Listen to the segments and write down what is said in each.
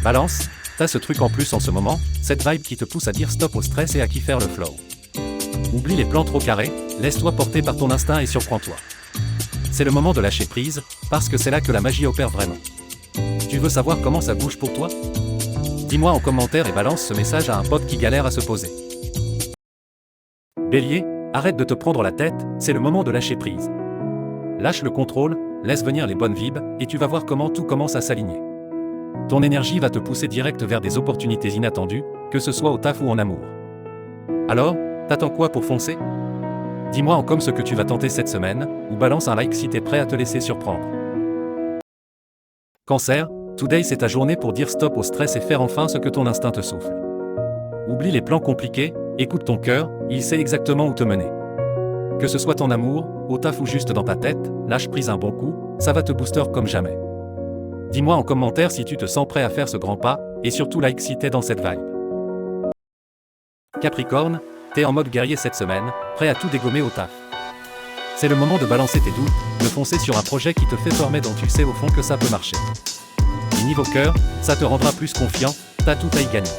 Balance, t'as ce truc en plus en ce moment, cette vibe qui te pousse à dire stop au stress et à kiffer le flow. Oublie les plans trop carrés, laisse-toi porter par ton instinct et surprends-toi. C'est le moment de lâcher prise, parce que c'est là que la magie opère vraiment. Tu veux savoir comment ça bouge pour toi? Dis-moi en commentaire et balance ce message à un pote qui galère à se poser. Bélier, arrête de te prendre la tête, c'est le moment de lâcher prise. Lâche le contrôle, laisse venir les bonnes vibes, et tu vas voir comment tout commence à s'aligner. Ton énergie va te pousser direct vers des opportunités inattendues, que ce soit au taf ou en amour. Alors, t'attends quoi pour foncer? Dis-moi en com ce que tu vas tenter cette semaine, ou balance un like si t'es prêt à te laisser surprendre. Cancer, today c'est ta journée pour dire stop au stress et faire enfin ce que ton instinct te souffle. Oublie les plans compliqués, écoute ton cœur, il sait exactement où te mener. Que ce soit en amour, au taf ou juste dans ta tête, lâche prise un bon coup, ça va te booster comme jamais. Dis-moi en commentaire si tu te sens prêt à faire ce grand pas, et surtout like si t'es dans cette vibe. Capricorne, t'es en mode guerrier cette semaine, prêt à tout dégommer au taf. C'est le moment de balancer tes doutes, de foncer sur un projet qui te fait former dont tu sais au fond que ça peut marcher. Et niveau cœur, ça te rendra plus confiant, t'as tout à y gagner.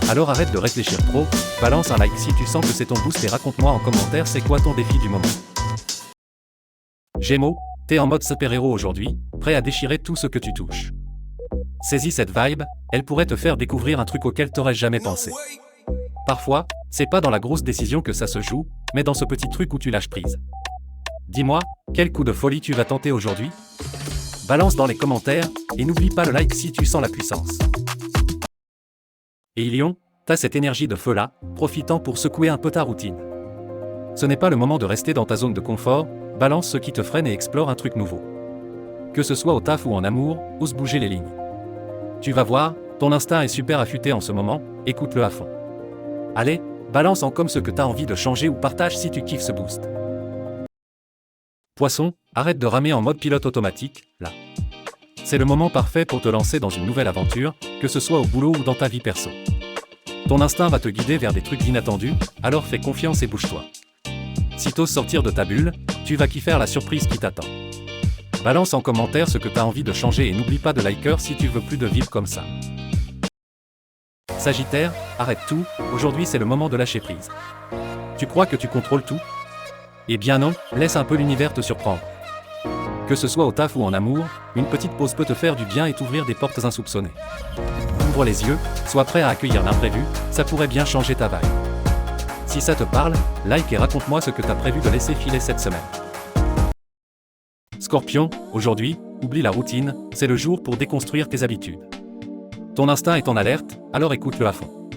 Alors arrête de réfléchir trop, balance un like si tu sens que c'est ton boost et raconte-moi en commentaire c'est quoi ton défi du moment. Gémeaux, t'es en mode super-héros aujourd'hui, prêt à déchirer tout ce que tu touches. Saisis cette vibe, elle pourrait te faire découvrir un truc auquel t'aurais jamais pensé. Parfois, c'est pas dans la grosse décision que ça se joue, mais dans ce petit truc où tu lâches prise. Dis-moi, quel coup de folie tu vas tenter aujourd'hui? Balance dans les commentaires, et n'oublie pas le like si tu sens la puissance. Et Lion, t'as cette énergie de feu là, profitant pour secouer un peu ta routine. Ce n'est pas le moment de rester dans ta zone de confort, balance ce qui te freine et explore un truc nouveau. Que ce soit au taf ou en amour, ose bouger les lignes. Tu vas voir, ton instinct est super affûté en ce moment, écoute-le à fond. Allez, balance en com ce que t'as envie de changer ou partage si tu kiffes ce boost. Poisson, arrête de ramer en mode pilote automatique, là. C'est le moment parfait pour te lancer dans une nouvelle aventure, que ce soit au boulot ou dans ta vie perso. Ton instinct va te guider vers des trucs inattendus, alors fais confiance et bouge-toi. Si t'oses sortir de ta bulle, tu vas kiffer la surprise qui t'attend. Balance en commentaire ce que t'as envie de changer et n'oublie pas de liker si tu veux plus de vibes comme ça. Sagittaire, arrête tout, aujourd'hui c'est le moment de lâcher prise. Tu crois que tu contrôles tout? Eh bien non, laisse un peu l'univers te surprendre. Que ce soit au taf ou en amour, une petite pause peut te faire du bien et t'ouvrir des portes insoupçonnées. Ouvre les yeux, sois prêt à accueillir l'imprévu, ça pourrait bien changer ta vibe. Si ça te parle, like et raconte-moi ce que t'as prévu de laisser filer cette semaine. Scorpion, aujourd'hui, oublie la routine, c'est le jour pour déconstruire tes habitudes. Ton instinct est en alerte, alors écoute-le à fond.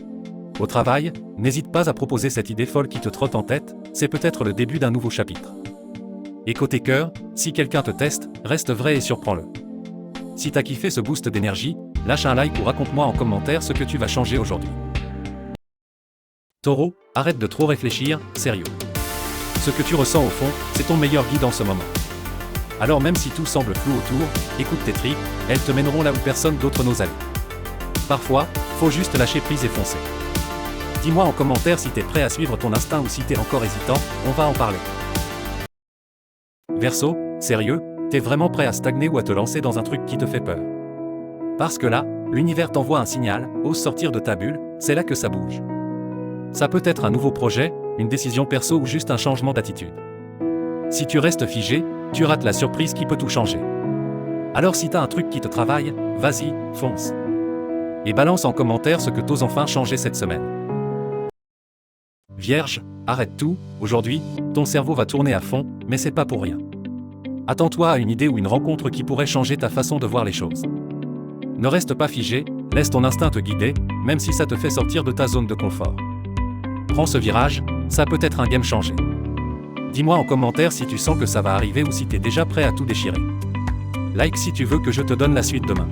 Au travail, n'hésite pas à proposer cette idée folle qui te trotte en tête, c'est peut-être le début d'un nouveau chapitre. Et côté cœur, si quelqu'un te teste, reste vrai et surprends-le. Si t'as kiffé ce boost d'énergie, lâche un like ou raconte-moi en commentaire ce que tu vas changer aujourd'hui. Taureau, arrête de trop réfléchir, sérieux. Ce que tu ressens au fond, c'est ton meilleur guide en ce moment. Alors même si tout semble flou autour, écoute tes tripes, elles te mèneront là où personne d'autre n'ose aller. Parfois, faut juste lâcher prise et foncer. Dis-moi en commentaire si t'es prêt à suivre ton instinct ou si t'es encore hésitant, on va en parler. Verseau, sérieux, t'es vraiment prêt à stagner ou à te lancer dans un truc qui te fait peur? Parce que là, l'univers t'envoie un signal, ose sortir de ta bulle, c'est là que ça bouge. Ça peut être un nouveau projet, une décision perso ou juste un changement d'attitude. Si tu restes figé, tu rates la surprise qui peut tout changer. Alors si t'as un truc qui te travaille, vas-y, fonce. Et balance en commentaire ce que t'oses enfin changer cette semaine. Vierge, arrête tout, aujourd'hui, ton cerveau va tourner à fond, mais c'est pas pour rien. Attends-toi à une idée ou une rencontre qui pourrait changer ta façon de voir les choses. Ne reste pas figé, laisse ton instinct te guider, même si ça te fait sortir de ta zone de confort. Prends ce virage, ça peut être un game changer. Dis-moi en commentaire si tu sens que ça va arriver ou si t'es déjà prêt à tout déchirer. Like si tu veux que je te donne la suite demain.